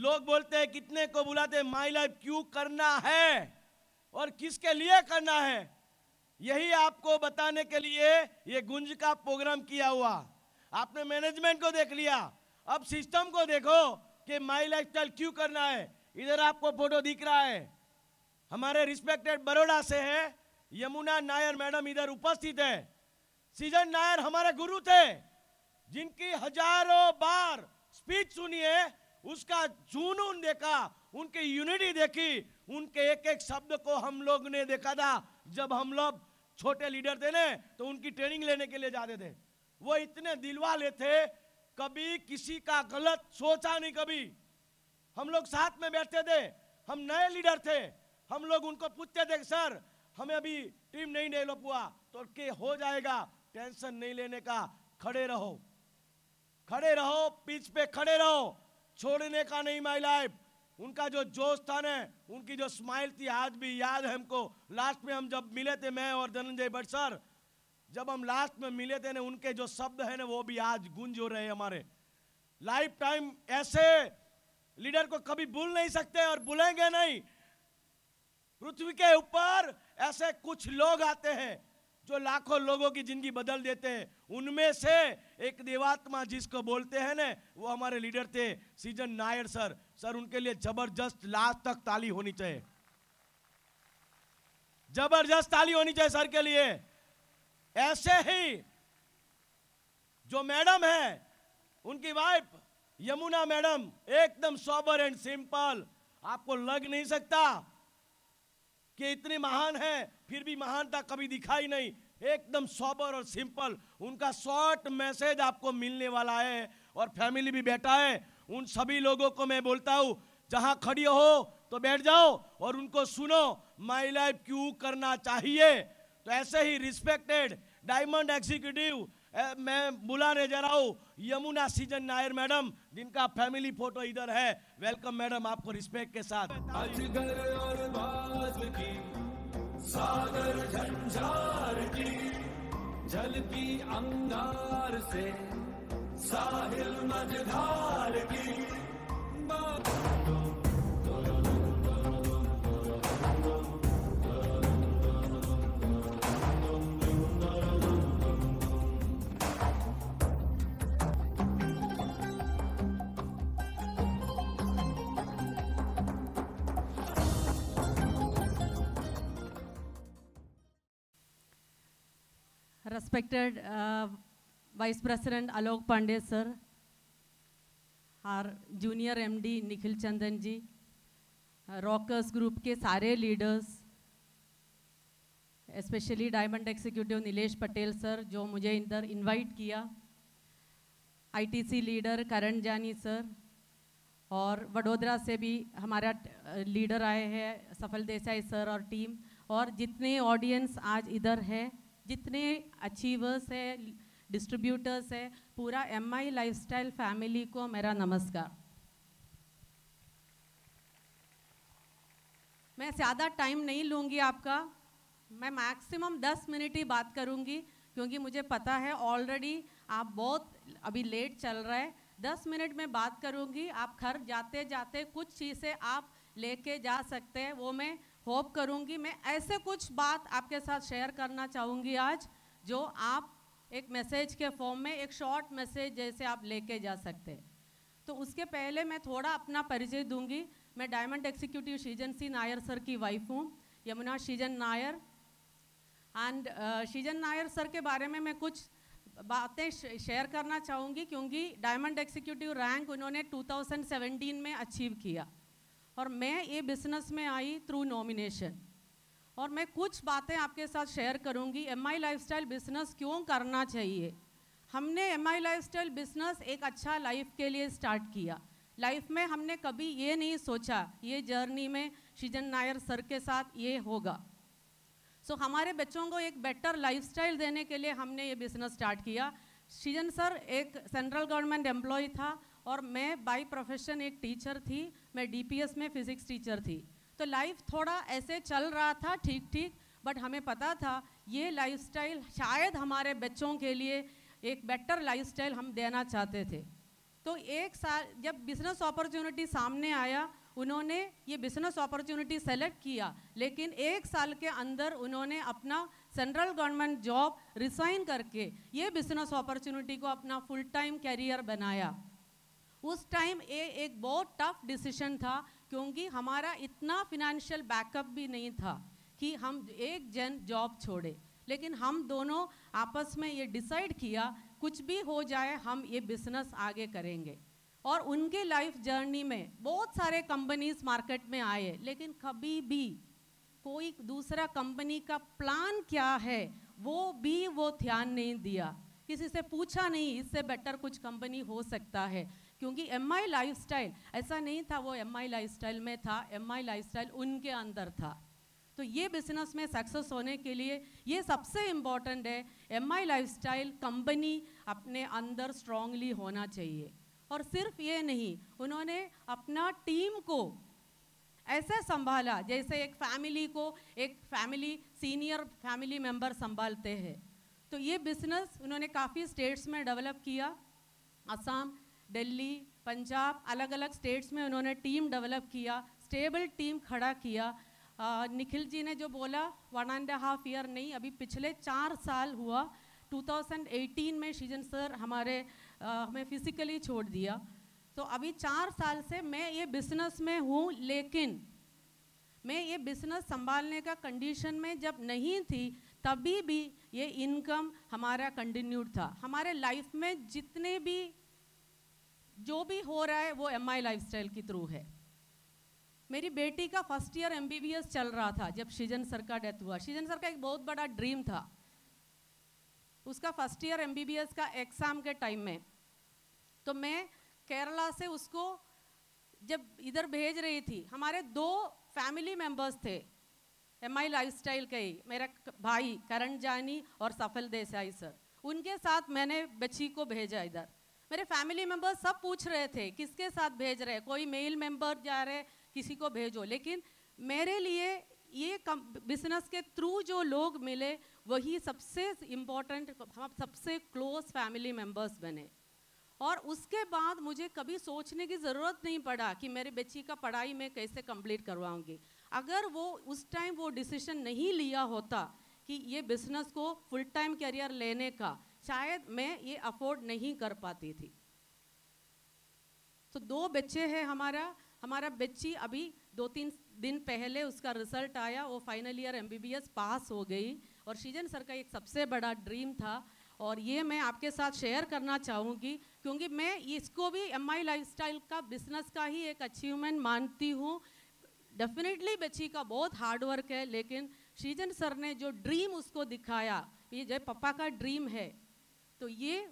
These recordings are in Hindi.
लोग बोलते हैं कितने को बुलाते हैं, माई लाइफ क्यों करना है और किसके लिए करना है, यही आपको बताने के लिए ये गुंज का प्रोग्राम किया हुआ। आपने मैनेजमेंट को देख लिया, अब सिस्टम को देखो कि माई लाइफस्टाइल क्यों करना है। इधर आपको फोटो दिख रहा है, हमारे रिस्पेक्टेड बड़ौदा से है यमुना नायर मैडम इधर उपस्थित है। सृजन नायर हमारे गुरु थे, जिनकी हजारों बार स्पीच सुनी है, उसका जुनून देखा, उनकी यूनिटी देखी, उनके एक एक शब्द को हम लोग ने देखा था। जब हम लोग छोटे लीडर थे ना, तो उनकी ट्रेनिंग लेने के लिए जाते थे। वो इतने दिलवाले थे, कभी किसी का गलत सोचा नहीं। कभी हम लोग साथ में बैठते थे, हम नए लीडर थे, हम लोग उनको पूछते थे सर हमें अभी टीम नहीं डेवलप हुआ तो के हो जाएगा, टेंशन नहीं लेने का, खड़े रहो, खड़े रहो, पिच पे खड़े रहो, छोड़ने का नहीं माई लाइफ। उनका जो जोश था ना, उनकी जो स्माइल थी, आज भी याद है हमको। लास्ट में हम जब मिले थे, मैं और धनंजय भट्ट सर, जब हम लास्ट में मिले थे ना, उनके जो शब्द है ना, वो भी आज गूंज हो रहे हैं हमारे लाइफ टाइम। ऐसे लीडर को कभी भूल नहीं सकते और भूलेंगे नहीं। पृथ्वी के ऊपर ऐसे कुछ लोग आते हैं जो लाखों लोगों की जिंदगी बदल देते हैं। उनमें से एक देवात्मा जिसको बोलते हैं ना, वो हमारे लीडर थे सृजन नायर सर। सर उनके लिए जबरदस्त लास्ट तक ताली होनी चाहिए, जबरदस्त ताली होनी चाहिए सर के लिए। ऐसे ही जो मैडम है, उनकी वाइफ यमुना मैडम, एकदम सोबर एंड सिंपल, आपको लग नहीं सकता कि इतनी महान है, फिर भी महानता कभी दिखाई नहीं, एकदम सोबर और सिंपल। उनका शॉर्ट मैसेज आपको मिलने वाला है और फैमिली भी बैठा है। उन सभी लोगों को मैं बोलता हूं, जहां खड़ी हो तो बैठ जाओ और उनको सुनो, माई लाइफ क्यों करना चाहिए। तो ऐसे ही रिस्पेक्टेड डायमंड एग्जीक्यूटिव मैं बुलाने जा रहा हूं यमुना सृजन नायर मैडम, जिनका फैमिली फोटो इधर है। वेलकम मैडम, आपको रिस्पेक्ट के साथ। अजगर और बाज की, सागर झंझार की, जल की अंगार से साहिल मझधार की Respected Vice President Alok Pandey sir, our junior MD Nikhil Chandan ji, Rockers group के सारे leaders, specially diamond executive Nilesh Patel sir जो मुझे इधर इनवाइट किया, ITC लीडर करण जानी सर, और वडोदरा से भी हमारा लीडर आए हैं सफल देसाई सर और टीम, और जितने ऑडियंस आज इधर है, जितने अचीवर्स है, डिस्ट्रीब्यूटर्स है, पूरा MI लाइफस्टाइल फैमिली को मेरा नमस्कार। मैं ज़्यादा टाइम नहीं लूँगी आपका, मैं मैक्सिमम 10 मिनट ही बात करूँगी, क्योंकि मुझे पता है ऑलरेडी आप बहुत अभी लेट चल रहा है। 10 मिनट में बात करूँगी, आप घर जाते जाते कुछ चीज़ें आप लेके जा सकते हैं, वो मैं होप करूँगी। मैं ऐसे कुछ बात आपके साथ शेयर करना चाहूँगी आज, जो आप एक मैसेज के फॉर्म में, एक शॉर्ट मैसेज जैसे आप लेके जा सकते हैं। तो उसके पहले मैं थोड़ा अपना परिचय दूंगी। मैं डायमंड एग्जीक्यूटिव सृजन सी नायर सर की वाइफ हूँ, यमुना सृजन नायर। एंड सृजन नायर सर के बारे में मैं कुछ बातें शेयर करना चाहूँगी, क्योंकि डायमंड एग्जीक्यूटिव रैंक उन्होंने 2017 में अचीव किया और मैं ये बिजनेस में आई थ्रू नॉमिनेशन। और मैं कुछ बातें आपके साथ शेयर करूंगी, MI लाइफस्टाइल बिजनेस क्यों करना चाहिए। हमने MI लाइफस्टाइल बिजनेस एक अच्छा लाइफ के लिए स्टार्ट किया। लाइफ में हमने कभी ये नहीं सोचा ये जर्नी में सृजन नायर सर के साथ ये होगा। सो हमारे बच्चों को एक बेटर लाइफस्टाइल देने के लिए हमने ये बिजनेस स्टार्ट किया। सृजन सर एक सेंट्रल गवर्नमेंट एम्प्लॉय था और मैं बाय प्रोफेशन एक टीचर थी, मैं DPS में फिजिक्स टीचर थी। तो लाइफ थोड़ा ऐसे चल रहा था ठीक ठीक, बट हमें पता था ये लाइफस्टाइल शायद हमारे बच्चों के लिए एक बेटर लाइफस्टाइल हम देना चाहते थे। तो एक साल जब बिजनेस अपॉर्चुनिटी सामने आया, उन्होंने ये बिजनेस अपॉर्चुनिटी सेलेक्ट किया, लेकिन एक साल के अंदर उन्होंने अपना सेंट्रल गवर्नमेंट जॉब रिसाइन करके ये बिजनेस अपॉर्चुनिटी को अपना फुल टाइम कैरियर बनाया। उस टाइम ये एक बहुत टफ डिसीजन था, क्योंकि हमारा इतना फिनेंशियल बैकअप भी नहीं था कि हम एक जन जॉब छोड़े, लेकिन हम दोनों आपस में ये डिसाइड किया कुछ भी हो जाए हम ये बिजनेस आगे करेंगे। और उनके लाइफ जर्नी में बहुत सारे कंपनीज मार्केट में आए, लेकिन कभी भी कोई दूसरा कंपनी का प्लान क्या है वो ध्यान नहीं दिया, किसी से पूछा नहीं इससे बेटर कुछ कंपनी हो सकता है, क्योंकि एमआई लाइफस्टाइल ऐसा नहीं था, वो एमआई लाइफस्टाइल में था, एमआई लाइफस्टाइल उनके अंदर था। तो ये बिजनेस में सक्सेस होने के लिए ये सबसे इम्पॉर्टेंट है, एमआई लाइफस्टाइल कंपनी अपने अंदर स्ट्रांगली होना चाहिए। और सिर्फ ये नहीं, उन्होंने अपना टीम को ऐसे संभाला जैसे एक फैमिली को एक फैमिली सीनियर फैमिली मेंबर संभालते हैं। तो ये बिजनेस उन्होंने काफ़ी स्टेट्स में डेवलप किया, असम, दिल्ली, पंजाब, अलग अलग स्टेट्स में उन्होंने टीम डेवलप किया, स्टेबल टीम खड़ा किया। निखिल जी ने जो बोला 1.5 ईयर नहीं, अभी पिछले 4 साल हुआ। 2018 में सृजन सर हमें फिजिकली छोड़ दिया, तो अभी 4 साल से मैं ये बिजनेस में हूँ, लेकिन मैं ये बिजनेस संभालने का कंडीशन में जब नहीं थी तभी भी ये इनकम हमारा कंटिन्यूड था। हमारे लाइफ में जितने भी जो भी हो रहा है वो एमआई लाइफस्टाइल के थ्रू है। मेरी बेटी का फर्स्ट ईयर एमबीबीएस चल रहा था जब सृजन सर का डेथ हुआ। सृजन सर का एक बहुत बड़ा ड्रीम था, उसका फर्स्ट ईयर एमबीबीएस का एग्ज़ाम के टाइम में, तो मैं केरला से उसको जब इधर भेज रही थी, हमारे 2 फैमिली मेंबर्स थे एमआई लाइफस्टाइल के ही, मेरा भाई करण जानी और सफल देसाई सर, उनके साथ मैंने बच्ची को भेजा इधर। मेरे फैमिली मेंबर्स सब पूछ रहे थे किसके साथ भेज रहे, कोई मेल मेंबर जा रहे, किसी को भेजो, लेकिन मेरे लिए ये बिजनेस के थ्रू जो लोग मिले वही सबसे इम्पोर्टेंट, सबसे क्लोज फैमिली मेंबर्स बने। और उसके बाद मुझे कभी सोचने की ज़रूरत नहीं पड़ा कि मेरे बच्ची का पढ़ाई मैं कैसे कंप्लीट करवाऊंगी। अगर वो उस टाइम वो डिसीजन नहीं लिया होता कि ये बिजनेस को फुल टाइम करियर लेने का, शायद मैं ये अफोर्ड नहीं कर पाती थी। तो 2 बच्चे हैं हमारा बच्ची अभी 2-3 दिन पहले उसका रिजल्ट आया, वो फाइनल ईयर एमबीबीएस पास हो गई। और सृजन सर का एक सबसे बड़ा ड्रीम था, और ये मैं आपके साथ शेयर करना चाहूँगी, क्योंकि मैं इसको भी एमआई लाइफस्टाइल का बिजनेस का ही एक अचीवमेंट मानती हूँ। डेफिनेटली बच्ची का बहुत हार्ड वर्क है, लेकिन सृजन सर ने जो ड्रीम उसको दिखाया, ये जो पापा का ड्रीम है, तो ये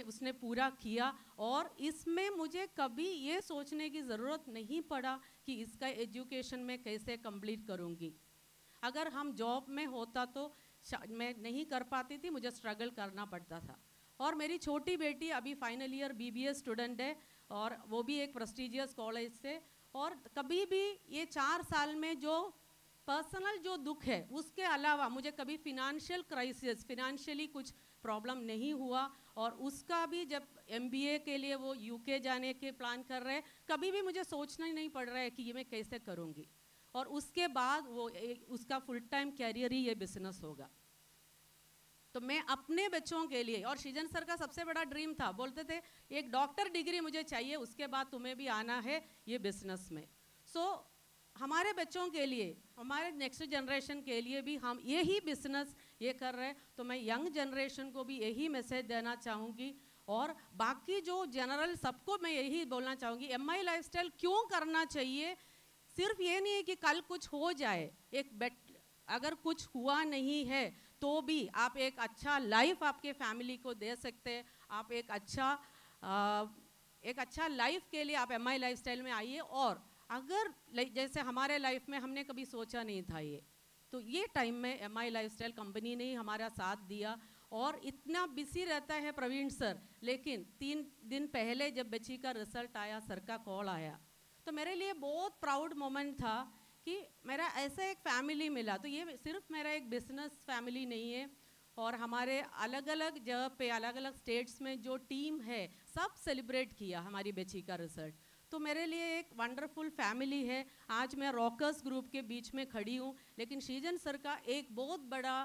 उसने पूरा किया। और इसमें मुझे कभी ये सोचने की ज़रूरत नहीं पड़ा कि इसका एजुकेशन में कैसे कंप्लीट करूँगी। अगर हम जॉब में होता तो मैं नहीं कर पाती थी, मुझे स्ट्रगल करना पड़ता था। और मेरी छोटी बेटी अभी फाइनल ईयर बीबीए स्टूडेंट है, और वो भी एक प्रेस्टिजियस कॉलेज से। और कभी भी ये 4 साल में जो पर्सनल जो दुख है उसके अलावा मुझे कभी फिनेंशियल क्राइसिस, फिनेंशियली कुछ प्रॉब्लम नहीं हुआ। और उसका भी जब एमबीए के लिए वो यूके जाने के प्लान कर रहे हैं, कभी भी मुझे सोचना ही नहीं पड़ रहा है कि ये मैं कैसे करूँगी। और उसके बाद वो उसका फुल टाइम कैरियर ही ये बिजनेस होगा। तो मैं अपने बच्चों के लिए, और सृजन सर का सबसे बड़ा ड्रीम था, बोलते थे एक डॉक्टर डिग्री मुझे चाहिए, उसके बाद तुम्हें भी आना है ये बिजनेस में। सो हमारे बच्चों के लिए, हमारे नेक्स्ट जनरेशन के लिए भी हम यही बिजनेस ये कर रहे हैं। तो मैं यंग जनरेशन को भी यही मैसेज देना चाहूँगी, और बाकी जो जनरल सबको मैं यही बोलना चाहूँगी, एमआई लाइफस्टाइल क्यों करना चाहिए। सिर्फ ये नहीं है कि कल कुछ हो जाए, अगर कुछ हुआ नहीं है तो भी आप एक अच्छा लाइफ आपके फैमिली को दे सकते हैं। आप एक अच्छा लाइफ के लिए आप एमआई लाइफस्टाइल में आइए। और अगर जैसे हमारे लाइफ में हमने कभी सोचा नहीं था ये, तो ये टाइम में एमआई लाइफस्टाइल कंपनी ने ही हमारा साथ दिया। और इतना बिजी रहता है प्रवीण सर, लेकिन 3 दिन पहले जब बच्ची का रिजल्ट आया, सर का कॉल आया, तो मेरे लिए बहुत प्राउड मोमेंट था कि मेरा ऐसा एक फैमिली मिला। तो ये सिर्फ मेरा एक बिजनेस फैमिली नहीं है, और हमारे अलग अलग जगह पे अलग अलग स्टेट्स में जो टीम है सब सेलिब्रेट किया हमारी बेची का रिजल्ट। तो मेरे लिए एक वंडरफुल फैमिली है। आज मैं रॉकर्स ग्रुप के बीच में खड़ी हूँ, लेकिन श्रीजन सर का एक बहुत बड़ा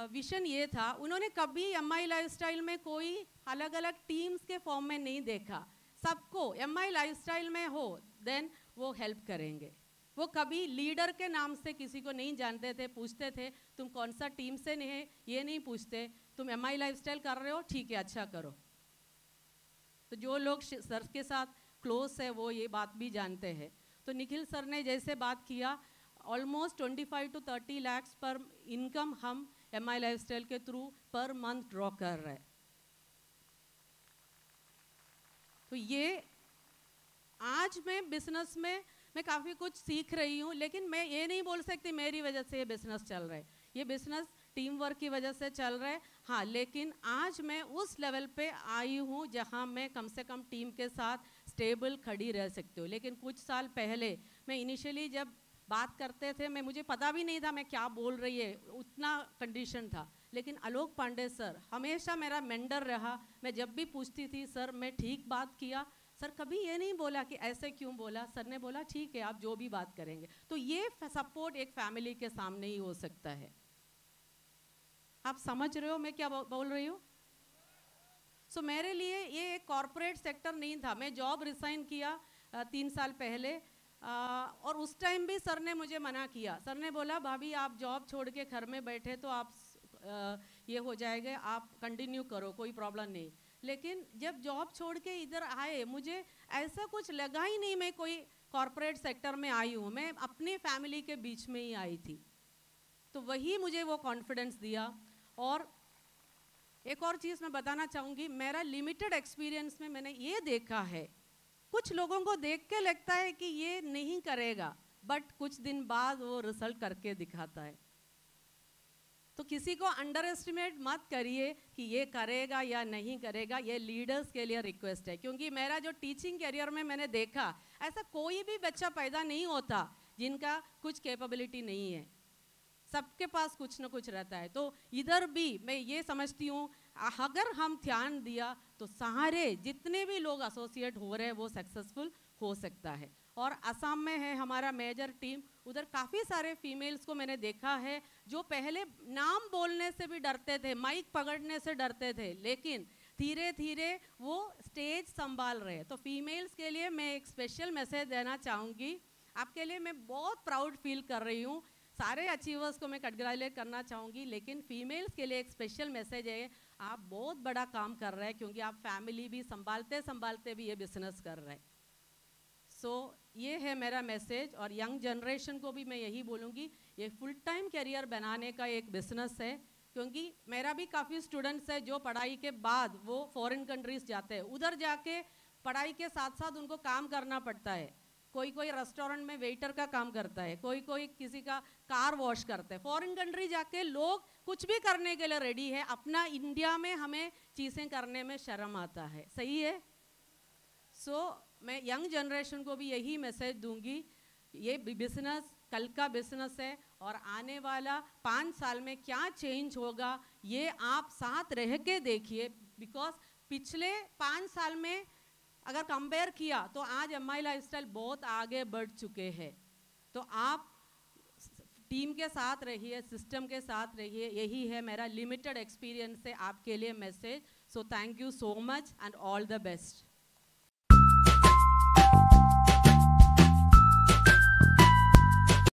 विजन ये था, उन्होंने कभी MI लाइफस्टाइल में कोई अलग अलग टीम्स के फॉर्म में नहीं देखा। सबको MI लाइफस्टाइल में हो देन वो हेल्प करेंगे। वो कभी लीडर के नाम से किसी को नहीं जानते थे, पूछते थे तुम कौन सा टीम से नहीं है, ये नहीं पूछते, तुम MI लाइफस्टाइल कर रहे हो ठीक है अच्छा करो। तो जो लोग सर के साथ क्लोज है वो ये बात भी जानते हैं। तो निखिल सर ने जैसे बात किया, ऑलमोस्ट 25 to 30 लाख पर इनकम हम MI लाइफस्टाइल के थ्रू पर मंथ ड्रॉ कर रहे हैं। तो ये आज मैं बिजनेस में मैं काफ़ी कुछ सीख रही हूँ, लेकिन मैं ये नहीं बोल सकती मेरी वजह से ये बिजनेस चल रहा है। ये बिजनेस टीम वर्क की वजह से चल रहा है, हाँ, लेकिन आज मैं उस लेवल पे आई हूँ जहाँ मैं कम से कम टीम के साथ स्टेबल खड़ी रह सकती हूँ। लेकिन कुछ साल पहले मैं इनिशियली जब बात करते थे, मुझे पता भी नहीं था मैं क्या बोल रही है, उतना कंडीशन था। लेकिन आलोक पांडे सर हमेशा मेरा मेंटर रहा। मैं जब भी पूछती थी सर मैं ठीक बात किया, सर कभी ये नहीं बोला कि ऐसे क्यों बोला, सर ने बोला ठीक है आप जो भी बात करेंगे। तो ये सपोर्ट एक फैमिली के सामने ही हो सकता है। आप समझ रहे हो मैं क्या बोल रही हूँ? सो मेरे लिए ये एक कॉर्पोरेट सेक्टर नहीं था। मैं जॉब रिसाइन किया 3 साल पहले, और उस टाइम भी सर ने मुझे मना किया। सर ने बोला भाभी आप जॉब छोड़ के घर में बैठे तो आप ये हो जाएगा, आप कंटिन्यू करो, कोई प्रॉब्लम नहीं। लेकिन जब जॉब छोड़ के इधर आए, मुझे ऐसा कुछ लगा ही नहीं मैं कोई कॉर्पोरेट सेक्टर में आई हूँ, मैं अपनी फैमिली के बीच में ही आई थी। तो वही मुझे वो कॉन्फिडेंस दिया। और एक और चीज़ मैं बताना चाहूँगी, मेरा लिमिटेड एक्सपीरियंस में मैंने ये देखा है, कुछ लोगों को देख के लगता है कि ये नहीं करेगा, बट कुछ दिन बाद वो रिजल्ट करके दिखाता है। तो किसी को अंडर एस्टिमेट मत करिए कि ये करेगा या नहीं करेगा। ये लीडर्स के लिए रिक्वेस्ट है, क्योंकि मेरा जो टीचिंग करियर में मैंने देखा, ऐसा कोई भी बच्चा पैदा नहीं होता जिनका कुछ कैपेबिलिटी नहीं है, सबके पास कुछ ना कुछ रहता है। तो इधर भी मैं ये समझती हूँ अगर हम ध्यान दिया तो सारे जितने भी लोग एसोसिएट हो रहे हैं वो सक्सेसफुल हो सकता है। और असम में है हमारा मेजर टीम, उधर काफ़ी सारे फीमेल्स को मैंने देखा है जो पहले नाम बोलने से भी डरते थे, माइक पकड़ने से डरते थे, लेकिन धीरे धीरे वो स्टेज संभाल रहे हैं। तो फीमेल्स के लिए मैं एक स्पेशल मैसेज देना चाहूँगी। आपके लिए मैं बहुत प्राउड फील कर रही हूँ। सारे अचीवर्स को मैं कंग्रेचुलेट करना चाहूँगी, लेकिन फीमेल्स के लिए एक स्पेशल मैसेज है, आप बहुत बड़ा काम कर रहे हैं, क्योंकि आप फैमिली भी संभालते संभालते भी ये बिजनेस कर रहे हैं। सो ये है मेरा मैसेज। और यंग जनरेशन को भी मैं यही बोलूँगी, ये फुल टाइम करियर बनाने का एक बिजनेस है, क्योंकि मेरा भी काफ़ी स्टूडेंट्स है जो पढ़ाई के बाद वो फॉरेन कंट्रीज जाते हैं, उधर जाके पढ़ाई के साथ साथ उनको काम करना पड़ता है। कोई कोई रेस्टोरेंट में वेटर का काम करता है, कोई कोई किसी का कार वॉश करते हैं। फॉरेन कंट्री जाके लोग कुछ भी करने के लिए रेडी है, अपना इंडिया में हमें चीज़ें करने में शर्म आता है। सही है? सो मैं यंग जनरेशन को भी यही मैसेज दूंगी, ये बिजनेस कल का बिजनेस है और आने वाला 5 साल में क्या चेंज होगा ये आप साथ रह के देखिए। बिकॉज पिछले 5 साल में अगर कंपेयर किया तो आज MI लाइफस्टाइल बहुत आगे बढ़ चुके हैं। तो आप टीम के साथ रहिए, सिस्टम के साथ रहिए, यही है मेरा लिमिटेड एक्सपीरियंस से आपके लिए message. So thank you so much and all the best.